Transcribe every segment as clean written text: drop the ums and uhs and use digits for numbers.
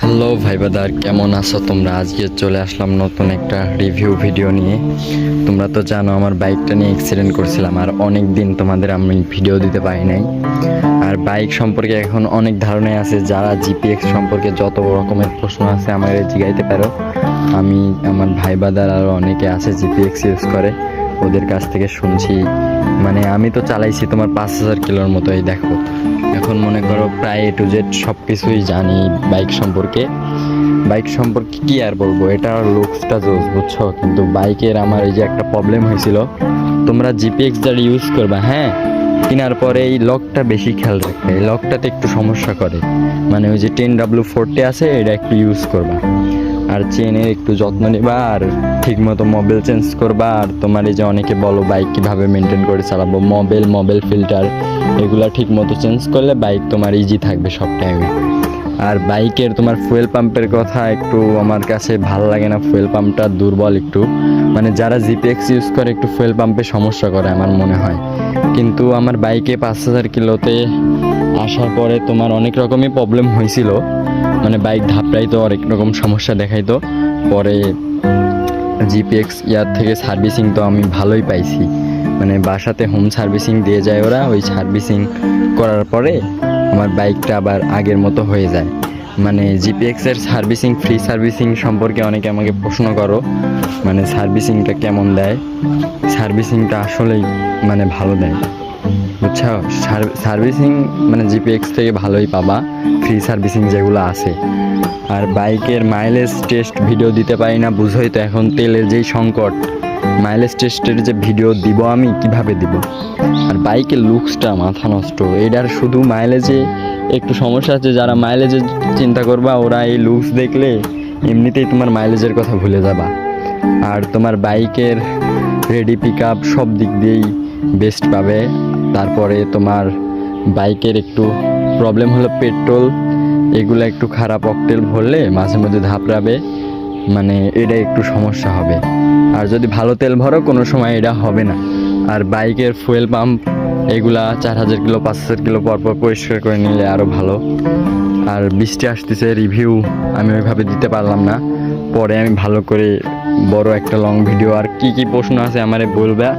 Hello ভাই বাদার, কেমন আছো তোমরা? আজকে চলে আসলাম নতুন একটা রিভিউ ভিডিও নিয়ে। তোমরা তো জানো আমার বাইকটা নিয়ে অ্যাক্সিডেন্ট করছিলাম, আর অনেক দিন তোমাদের আমি ভিডিও দিতে পারি নাই। আর বাইক সম্পর্কে এখন অনেক ধারণাই আছে, যারা জিপিএক্স সম্পর্কে যত রকমের প্রশ্ন আছে আমার জিগাইতে পারো। আমি আমার ভাই বাদার আরও অনেকে আছে জিপিএক্স ইউজ করে, ওদের কাছ থেকে শুনছি। মানে আমি তো চালাইছি তোমার 5,000 কিলোর মতো। এই দেখো, এখন মনে করো প্রায় এ টু জেড সব কিছুই জানি বাইক সম্পর্কে। বাইক সম্পর্কে কি আর বলবো, এটা লুকসটা জোস, বুঝছো? কিন্তু বাইকের আমার এই যে একটা প্রবলেম হয়েছিল, তোমরা জিপিএক্স যারা ইউজ করবা, হ্যাঁ, কেনার পরে এই লকটা বেশি খেয়াল রাখবে। এই লকটাতে একটু সমস্যা করে, মানে ওই যে 10W40 আছে, এটা একটু ইউজ করবা। আর চেনের একটু যত্ন নিবা, আর ঠিকমতো মোবিল চেঞ্জ করবা। আর তোমার এই যে অনেকে বলো বাইক কীভাবে মেনটেন করে চালাবো, মোবিল ফিল্টার এগুলা ঠিকমতো চেঞ্জ করলে বাইক তোমার ইজি থাকবে সব টাইমে। আর বাইকের তোমার ফুয়েল পাম্পের কথা একটু আমার কাছে ভালো লাগে না, ফুয়েল পাম্পটা দুর্বল একটু। মানে যারা জিপিএক্স ইউজ করে একটু ফুয়েল পাম্পে সমস্যা করে আমার মনে হয়। কিন্তু আমার বাইকে 5,000 কিলোতে আসার পরে তোমার অনেক রকমই প্রবলেম হয়েছিল, মানে বাইক ধাপড়াইতো, অনেক রকম সমস্যা দেখাইতো। পরে জিপিএক্স ইয়ার থেকে সার্ভিসিং তো আমি ভালোই পাইছি, মানে বাসাতে হোম সার্ভিসিং দিয়ে যায় ওরা। ওই সার্ভিসিং করার পরে আমার বাইকটা আবার আগের মতো হয়ে যায়। মানে জিপিএক্সের সার্ভিসিং, ফ্রি সার্ভিসিং সম্পর্কে অনেকে আমাকে প্রশ্ন করো, মানে সার্ভিসিংটা কেমন দেয়। সার্ভিসিংটা আসলেই মানে ভালো দেয়, বুঝছো? সার্ভিসিং মানে জিপিএক্স থেকে ভালোই পাবা, ফ্রি সার্ভিসিং যেগুলো আছে। আর বাইকের মাইলেজ টেস্ট ভিডিও দিতে পারি না, বুঝোই তো এখন তেলের যেই সংকট। মাইলেজ টেস্টের যে ভিডিও দিব আমি কিভাবে দিব? আর বাইকের লুকসটা মাথা নষ্ট, এটার শুধু মাইলেজে একটু সমস্যা আছে। যারা মাইলেজের চিন্তা করবা ওরা এই লুকস দেখলে এমনিতেই তোমার মাইলেজের কথা ভুলে যাবা। আর তোমার বাইকের রেডি পিক আপ সব দিক দিয়েই বেস্ট পাবে। তারপরে তোমার বাইকের একটু প্রবলেম হলো পেট্রোল, এগুলো একটু খারাপ, অকটেল ভরলে মাঝে মধ্যে ধাপড়াবে, মানে এটা একটু সমস্যা হবে। আর যদি ভালো তেল ভরো কোনো সময় এটা হবে না। আর বাইকের ফুয়েল পাম্প এগুলা 4,000 কিলো 5,000 কিলো পরপর পরিষ্কার করে নিলে আরও ভালো। আর বৃষ্টি আসতেছে, রিভিউ আমি ওইভাবে দিতে পারলাম না, পরে আমি ভালো করে বড় একটা লং ভিডিও। আর কি কি প্রশ্ন আছে আমারে বলবা,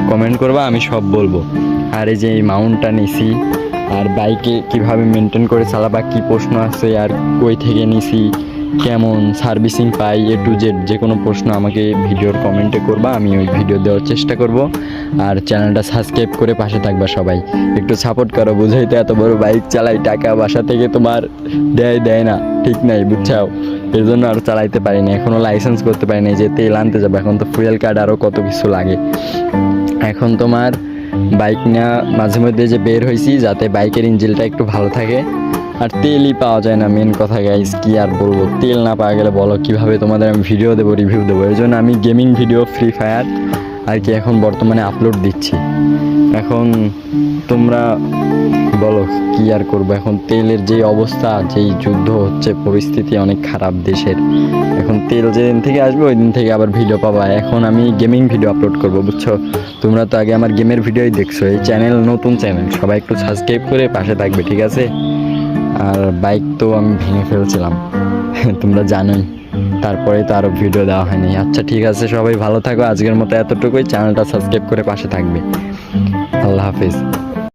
কমেন্ট করবা, আমি সব বলবো। আর এই যে এই মাউন্টটা নিছি, আর বাইকে কিভাবে মেনটেন করে চালাবা, কি প্রশ্ন আছে, আর কই থেকে নিছি, কেমন servicing pi, A to Z যে কোনো প্রশ্ন আমাকে ভিডিওর কমেন্টে করবা, আমি ওই ভিডিও দেওয়ার চেষ্টা করব। আর চ্যানেলটা সাবস্ক্রাইব করে পাশে থাকবা সবাই, একটু সাপোর্ট করো। বুঝাই তো, এত বড় বাইক চালাই, টাকা বাসা থেকে তোমার দেয় না, ঠিক নাই, বুঝছাও? এর জন্য আরও চালাইতে পারিনি, এখনও লাইসেন্স করতে পারিনি, যে তেল আনতে যাবো, এখন তো ফুয়েল কার্ড আরও কত কিছু লাগে। এখন তোমার বাইক নিয়ে মাঝে মধ্যে যে বের হয়েছি যাতে বাইকের ইঞ্জিনটা একটু ভালো থাকে। আর তেলই পাওয়া যায় না, মেন কথা গাইস, কি আর বলবো। তেল না পাওয়া গেলে বলো কিভাবে তোমাদের আমি ভিডিও দেবো, রিভিউ দেবো? এই জন্য আমি গেমিং ভিডিও, ফ্রি ফায়ার আর কি এখন বর্তমানে আপলোড দিচ্ছি। এখন তোমরা বলো কি আর করবো, এখন তেলের যে অবস্থা, যেই যুদ্ধ হচ্ছে, পরিস্থিতি অনেক খারাপ দেশের। এখন তেল যেদিন থেকে আসবে ওই দিন থেকে আবার ভিডিও পাবা। এখন আমি গেমিং ভিডিও আপলোড করব, বুঝছো? তোমরা তো আগে আমার গেমের ভিডিওই দেখছো, এই চ্যানেল নতুন চ্যানেল, সবাই একটু সাবস্ক্রাইব করে পাশে থাকবে, ঠিক আছে? আর বাইক তো আমি ভেঙে ফেলছিলাম তোমরা জানোই, তারপরে তো আরও ভিডিও দেওয়া হয়নি। আচ্ছা ঠিক আছে, সবাই ভালো থাকো, আজকের মতো এতটুকুই। চ্যানেলটা সাবস্ক্রাইব করে পাশে থাকবে। আল্লাহ হাফিজ।